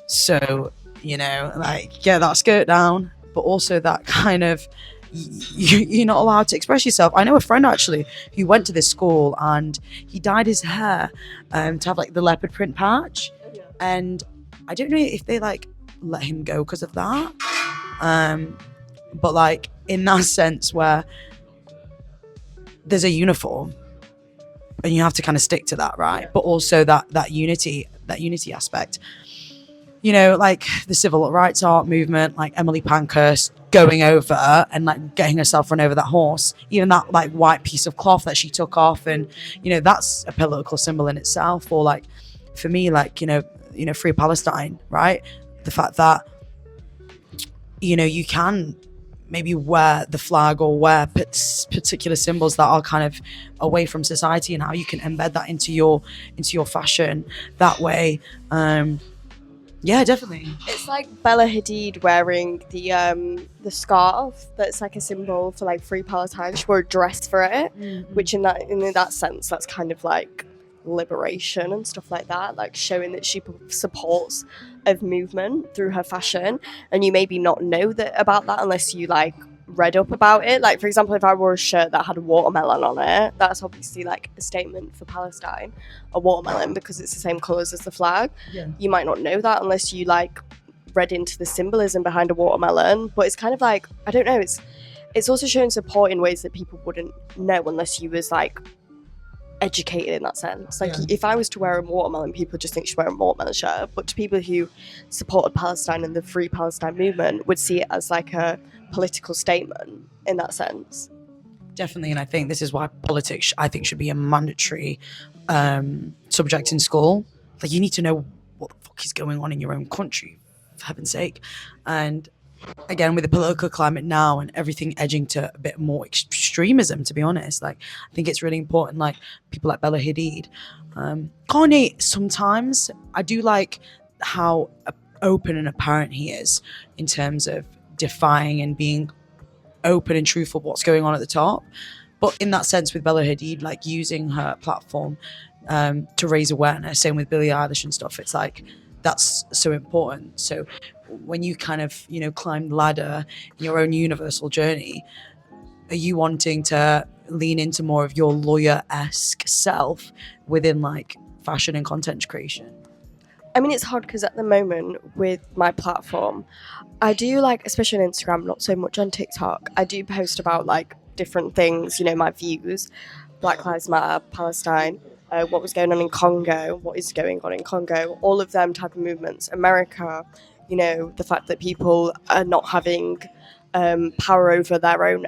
so like, get that skirt down, but also that kind of you're not allowed to express yourself. I know a friend actually who went to this school and he dyed his hair to have like the leopard print patch, and I don't know if they like let him go because of that. But like in that sense where there's a uniform and you have to kind of stick to that, right? But also that unity aspect. Like the civil rights art movement, like Emily Pankhurst going over and like getting herself run over that horse, even that like white piece of cloth that she took off, and that's a political symbol in itself. Or like for me, like Free Palestine, right? The fact that you can maybe wear the flag or wear particular symbols that are kind of away from society, and how you can embed that into your fashion that way. Yeah, definitely. It's like Bella Hadid wearing the scarf that's like a symbol for like Free Palestine. She wore a dress for it, which in that sense, that's kind of like liberation and stuff like that, like showing that she supports a movement through her fashion. And you maybe not know that about that unless you like read up about it. Like, for example, if I wore a shirt that had a watermelon on it, that's obviously like a statement for Palestine, a watermelon, because it's the same colours as the flag. You might not know that unless you like read into the symbolism behind a watermelon. But it's kind of like, I don't know, it's also showing support in ways that people wouldn't know unless you was like educated in that sense. Like, if I was to wear a watermelon, people just think she's wearing a watermelon shirt. But to people who supported Palestine and the Free Palestine movement would see it as like a political statement in that sense. Definitely. And I think this is why politics, I think, should be a mandatory subject in school. Like, you need to know what the fuck is going on in your own country, for heaven's sake. And again, with the political climate now and everything edging to a bit more extremism, to be honest, like, I think it's really important, like people like Bella Hadid, Kanye. Sometimes I do like how open and apparent he is in terms of defying and being open and truthful what's going on at the top. But in that sense, with Bella Hadid, like using her platform to raise awareness, same with Billie Eilish and stuff, it's like that's so important. So when you kind of climb the ladder in your own universal journey, are you wanting to lean into more of your lawyer-esque self within like fashion and content creation? I mean, it's hard because at the moment with my platform, I do like, especially on Instagram, not so much on TikTok, I do post about like different things, my views, Black Lives Matter, Palestine, what was going on in Congo, what is going on in Congo, all of them type of movements, America, the fact that people are not having power over their own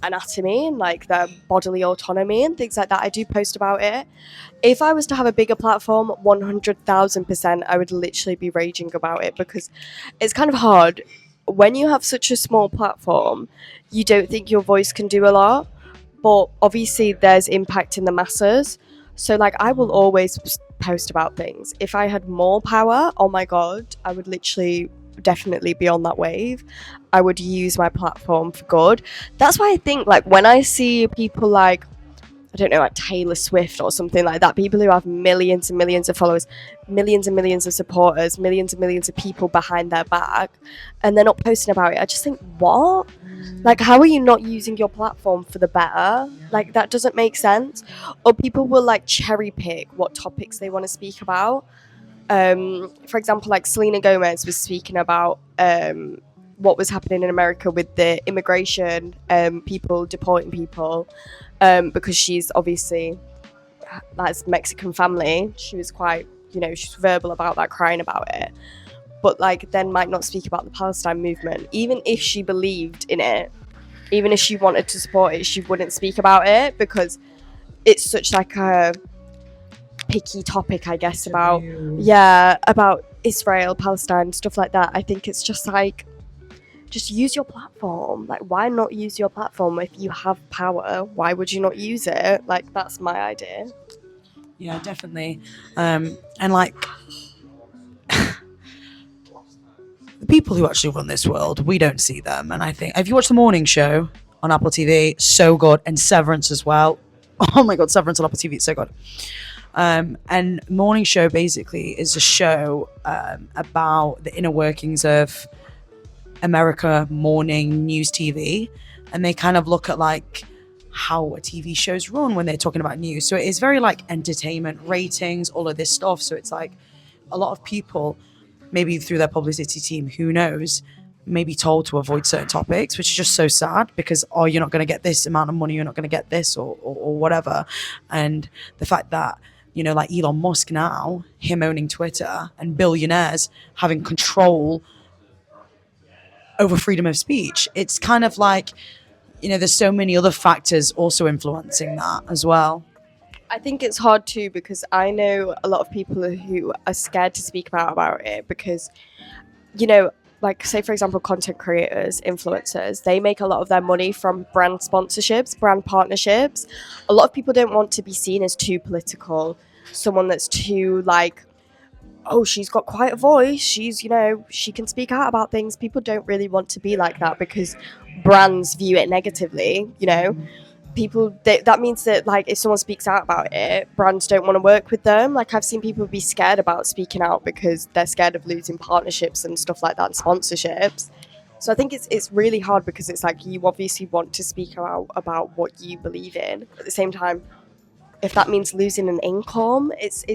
anatomy and like their bodily autonomy and things like that. I do post about it. If I was to have a bigger platform, 100,000%, I would literally be raging about it, because it's kind of hard when you have such a small platform. You don't think your voice can do a lot, but obviously there's impact in the masses. So like, I will always post about things. If I had more power, oh my god, I would literally definitely be on that wave. I would use my platform for good. That's why I think, like, when I see people like, I don't know, like Taylor Swift or something like that, people who have millions and millions of followers, millions and millions of supporters, millions and millions of people behind their back, and they're not posting about it, I just think, what? Like, how are you not using your platform for the better? Like, that doesn't make sense. Or people will like cherry pick what topics they want to speak about. For example, like Selena Gomez was speaking about what was happening in America with the immigration, people deporting people, because she's obviously, that's Mexican family. She was quite, she's verbal about that, crying about it. But like then might not speak about the Palestine movement. Even if she believed in it, even if she wanted to support it, she wouldn't speak about it because it's such like a picky topic, I guess, about Israel, Palestine, stuff like that. I think it's just like, just use your platform. Like, why not use your platform if you have power? Why would you not use it? Like, that's my idea. Yeah, definitely. And like the people who actually run this world, we don't see them. And I think, have you watched The Morning Show on Apple TV? So good. And Severance as well. Oh my God, Severance on Apple TV, it's so good. And Morning Show basically is a show about the inner workings of America morning news TV. And they kind of look at like how a TV shows run when they're talking about news. So it is very like entertainment, ratings, all of this stuff. So it's like a lot of people, maybe through their publicity team, who knows, maybe told to avoid certain topics, which is just so sad because, oh, you're not going to get this amount of money, you're not going to get this or whatever. And the fact that, like Elon Musk now, him owning Twitter and billionaires having control over freedom of speech, it's kind of like, there's so many other factors also influencing that as well. I think it's hard too because I know a lot of people who are scared to speak about it because, like say for example, content creators, influencers, they make a lot of their money from brand sponsorships, brand partnerships. A lot of people don't want to be seen as too political, someone that's too like, oh, she's got quite a voice, she's, she can speak out about things. People don't really want to be like that because brands view it negatively, people, that means that like if someone speaks out about it, brands don't want to work with them. Like I've seen people be scared about speaking out because they're scared of losing partnerships and stuff like that and sponsorships. So I think it's really hard because it's like you obviously want to speak out about what you believe in. At the same time, if that means losing an income, it's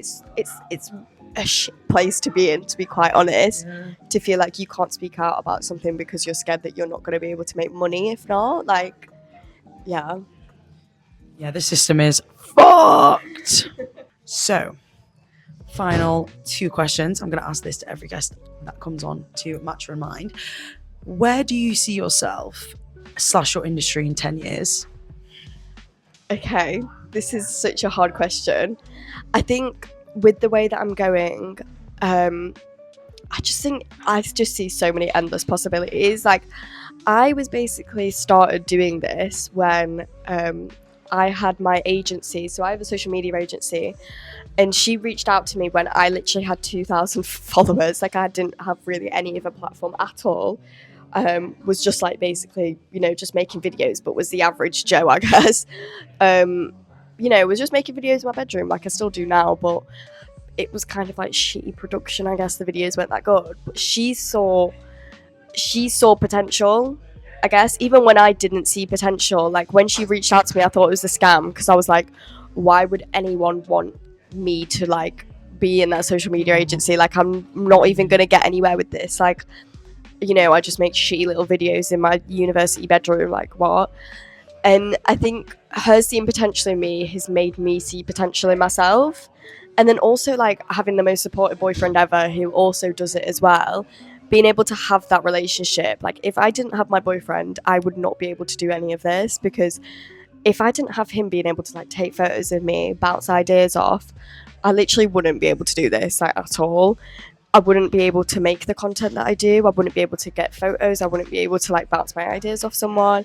a shit place to be in, to be quite honest. To feel like you can't speak out about something because you're scared that you're not going to be able to make money if not. Like, yeah, the system is fucked. So, final 2 questions. I'm going to ask this to every guest that comes on to Matcha Mind. Where do you see yourself / your industry in 10 years? Okay, this is such a hard question. I think with the way that I'm going, I just see so many endless possibilities. Like, I was basically started doing this when I had my agency. So I have a social media agency, and she reached out to me when I literally had 2,000 followers. Like I didn't have really any other platform at all. Was just like basically, just making videos, but was the average Joe, I guess. Was just making videos in my bedroom like I still do now, but it was kind of like shitty production, I guess. The videos weren't that good. But she saw potential, I guess, even when I didn't see potential. Like when she reached out to me, I thought it was a scam because I was like, why would anyone want me to like be in that social media agency? Like I'm not even gonna get anywhere with this. Like, I just make shitty little videos in my university bedroom, like what? And I think her seeing potential in me has made me see potential in myself. And then also like having the most supportive boyfriend ever who also does it as well, being able to have that relationship. Like if I didn't have my boyfriend, I would not be able to do any of this, because if I didn't have him being able to like take photos of me, bounce ideas off, I literally wouldn't be able to do this like at all. I wouldn't be able to make the content that I do. I wouldn't be able to get photos. I wouldn't be able to like bounce my ideas off someone.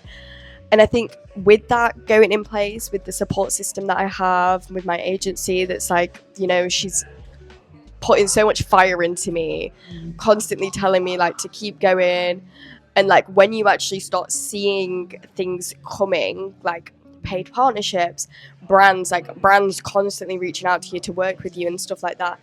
And I think with that going in place, with the support system that I have, with my agency that's like, she's putting so much fire into me, constantly telling me like to keep going. And like when you actually start seeing things coming, like paid partnerships, brands constantly reaching out to you to work with you and stuff like that.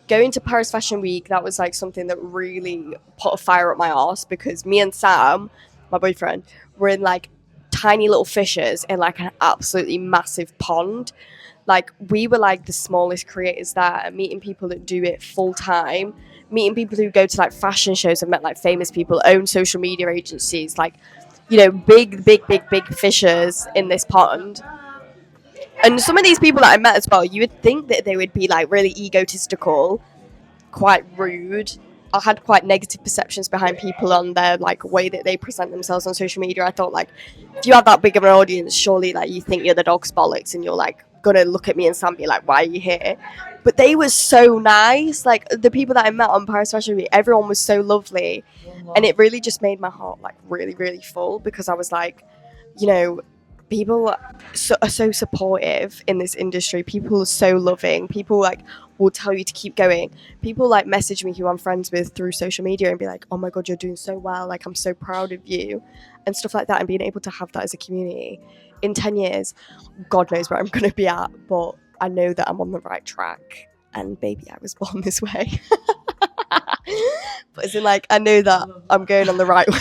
Going to Paris Fashion Week, that was like something that really put a fire up my arse, because me and Sam, my boyfriend, were in like tiny little fishes in like an absolutely massive pond. Like we were like the smallest creators there, meeting people that do it full time, meeting people who go to like fashion shows and met like famous people, own social media agencies, like, you know, big fishers in this pond. And some of these people that I met as well, you would think that they would be like really egotistical, quite rude. I had quite negative perceptions behind people on their like way that they present themselves on social media. I thought like, if you have that big of an audience, surely like you think you're the dog's bollocks and you're like gonna look at me and stand me like, why are you here? But they were so nice. Like the people that I met on Paris Fashion Week, everyone was so lovely, and it really just made my heart like really full, because I was like, you know, people are so supportive in this industry. People are so loving. People like will tell you to keep going. People like message me who I'm friends with through social media and be like, oh my god, you're doing so well, like I'm so proud of you, and stuff like that. And being able to have that as a community in 10 years, god knows where I'm going to be at, but I know that I'm on the right track, and baby, I was born this way. But as in like, I know that I'm going on the right way.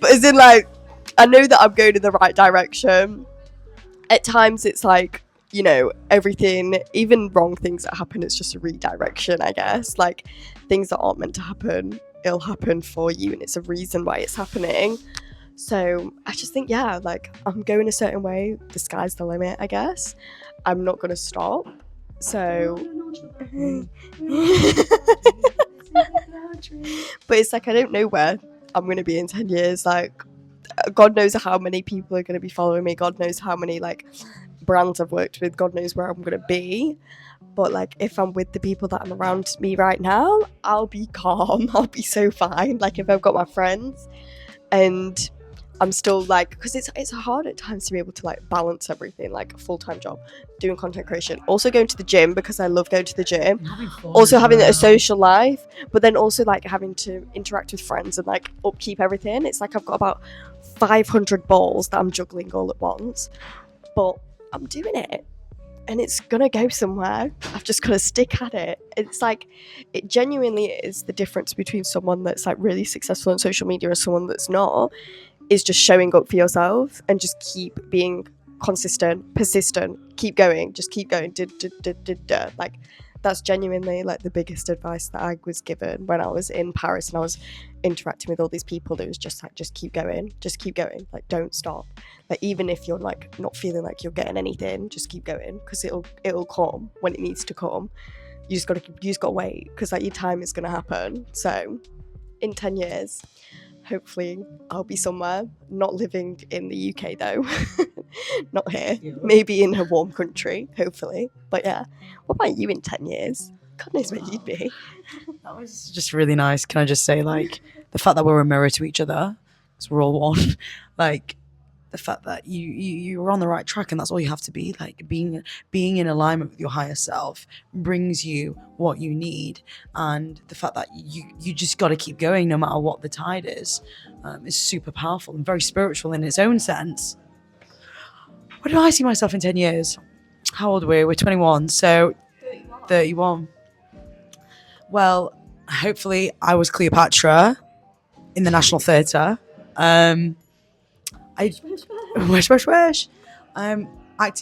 But as in like, I know that I'm going in the right direction. At times it's like, you know, everything, even wrong things that happen, it's just a redirection, I guess. Like things that aren't meant to happen, it'll happen for you, and it's a reason why it's happening. So I just think, yeah, like I'm going a certain way, the sky's the limit, I guess. I'm not going to stop. So but it's like, I don't know where I'm going to be in 10 years. Like god knows how many people are going to be following me, god knows how many like brands I've worked with, god knows where I'm going to be. But like if I'm with the people that I'm around me right now, I'll be calm, I'll be so fine. Like if I've got my friends and I'm still like, because it's hard at times to be able to like balance everything, like a full-time job, doing content creation, also going to the gym because I love going to the gym, also having a social life, but then also like having to interact with friends and like upkeep everything. It's like I've got about 500 balls that I'm juggling all at once, but I'm doing it and it's gonna go somewhere. I've just got to stick at it. It's like, it genuinely is the difference between someone that's like really successful on social media and someone that's not, is just showing up for yourself and just keep being consistent, persistent, keep going, just keep going. Like that's genuinely like the biggest advice that I was given when I was in Paris and I was interacting with all these people. That was just like, just keep going, like don't stop. Like even if you're like not feeling like you're getting anything, just keep going, because it'll come when it needs to come. You just gotta wait, because like your time is gonna happen. So in 10 years, hopefully I'll be somewhere, not living in the UK though. Not here, maybe in a warm country, hopefully. But yeah, what about you in 10 years? God knows where you'd be. That was just really nice. Can I just say, like, the fact that we're a mirror to each other, because we're all one, like the fact that you're on the right track, and that's all you have to be. Like being in alignment with your higher self brings you what you need, and the fact that you just got to keep going no matter what the tide is super powerful and very spiritual in its own sense. Where do I see myself in 10 years? How old are we? We're 21, so 31. Well, hopefully I was Cleopatra in the National Theatre. Acting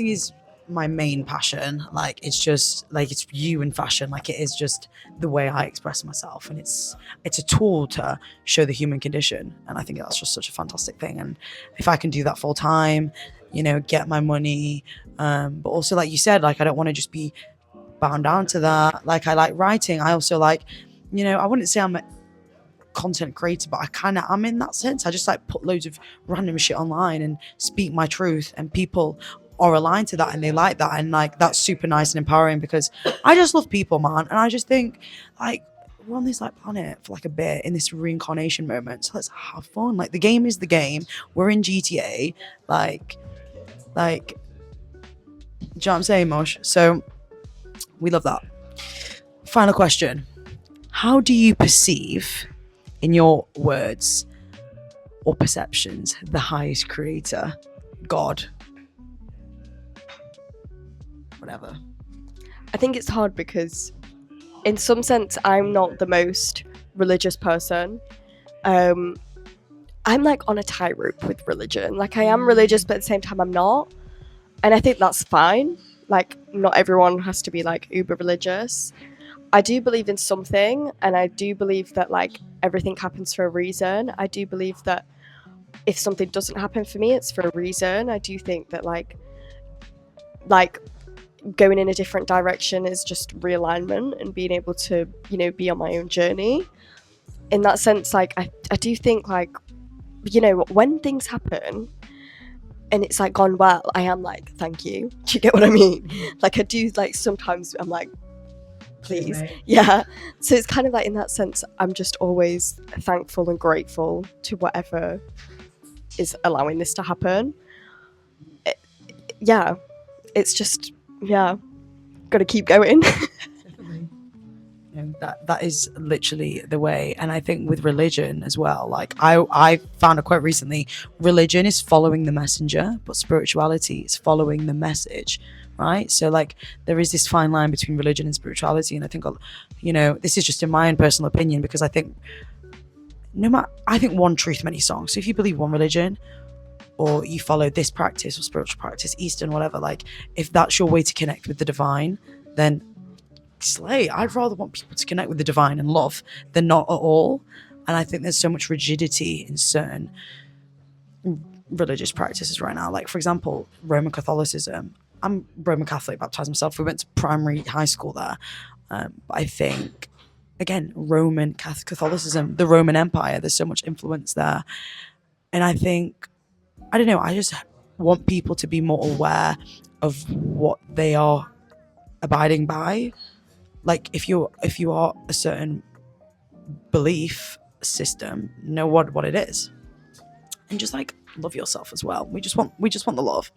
is my main passion. Like it's just like, it's you in fashion. Like it is just the way I express myself, and it's a tool to show the human condition, and I think that's just such a fantastic thing. And if I can do that full time, you know, get my money, but also like you said, like I don't want to just be bound down to that. Like I like writing. I also like, you know, I wouldn't say I'm a content creator, but I kind of am in that sense. I just like put loads of random shit online and speak my truth, and people are aligned to that and they like that, and like that's super nice and empowering, because I just love people, man. And I just think like we're on this like planet for like a bit in this reincarnation moment, so let's have fun. Like the game is the game. We're in GTA, like do you know what I'm saying, Mosh? So we love that. Final question: how do you perceive, in your words or perceptions, the highest creator, God, whatever? I think it's hard because in some sense I'm not the most religious person. I'm like on a tightrope with religion. Like, I am religious, but at the same time I'm not. And I think that's fine. Like, not everyone has to be like uber religious. I do believe in something, and I do believe that like everything happens for a reason. I do believe that if something doesn't happen for me, it's for a reason. I do think that like going in a different direction is just realignment and being able to, you know, be on my own journey. In that sense, like I do think like, you know, when things happen and it's like gone well, I am like, thank you. Do you get what I mean? Like, I do, like, sometimes I'm like, please. Yeah. So it's kind of like, in that sense, I'm just always thankful and grateful to whatever is allowing this to happen. Yeah. It's just, yeah, gotta keep going. You know, that is literally the way. And I think with religion as well, like I found a quote recently: religion is following the messenger, but spirituality is following the message, right? So like there is this fine line between religion and spirituality. And I think, you know, this is just in my own personal opinion, because I think I think one truth, many songs. So if you believe one religion, or you follow this practice or spiritual practice, Eastern, whatever, like if that's your way to connect with the divine, then slay. I'd rather want people to connect with the divine and love than not at all. And I think there's so much rigidity in certain religious practices right now. Like, for example, Roman Catholicism. I'm Roman Catholic, baptized myself. We went to primary high school there. But I think, again, Roman Catholicism, the Roman Empire, there's so much influence there. And I think, I don't know, I just want people to be more aware of what they are abiding by. Like, if you are a certain belief system, know what it is, and just like love yourself as well. We just want the love.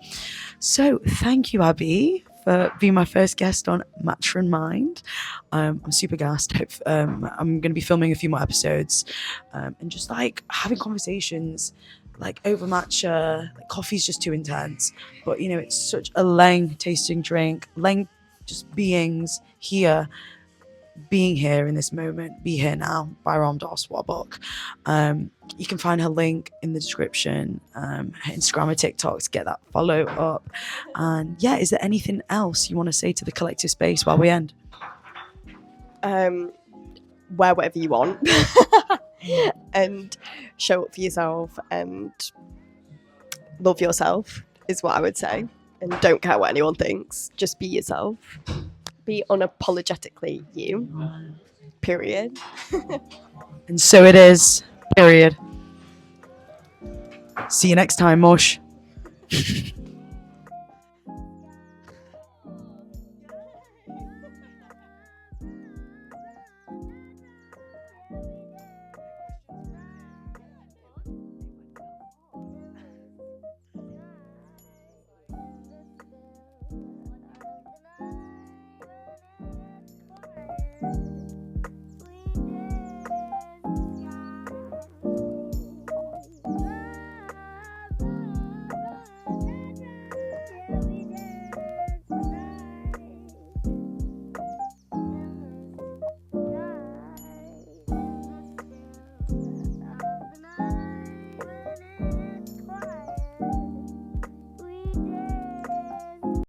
So thank you, Abby, for being my first guest on Matcha Mind. I'm super gassed. I'm going to be filming a few more episodes, and just like having conversations like over matcha. Like, coffee's just too intense, but you know, it's such a lang tasting drink. Lang just beings here, being here in this moment, be here now, by Ram Dass. What a book. You can find her link in the description, her Instagram, her TikTok, to get that follow up. And yeah, is there anything else you want to say to the collective space while we end? Wear whatever you want and show up for yourself and love yourself is what I would say. And don't care what anyone thinks, just be yourself. Be unapologetically you. Period. And so it is. Period. See you next time, Mush.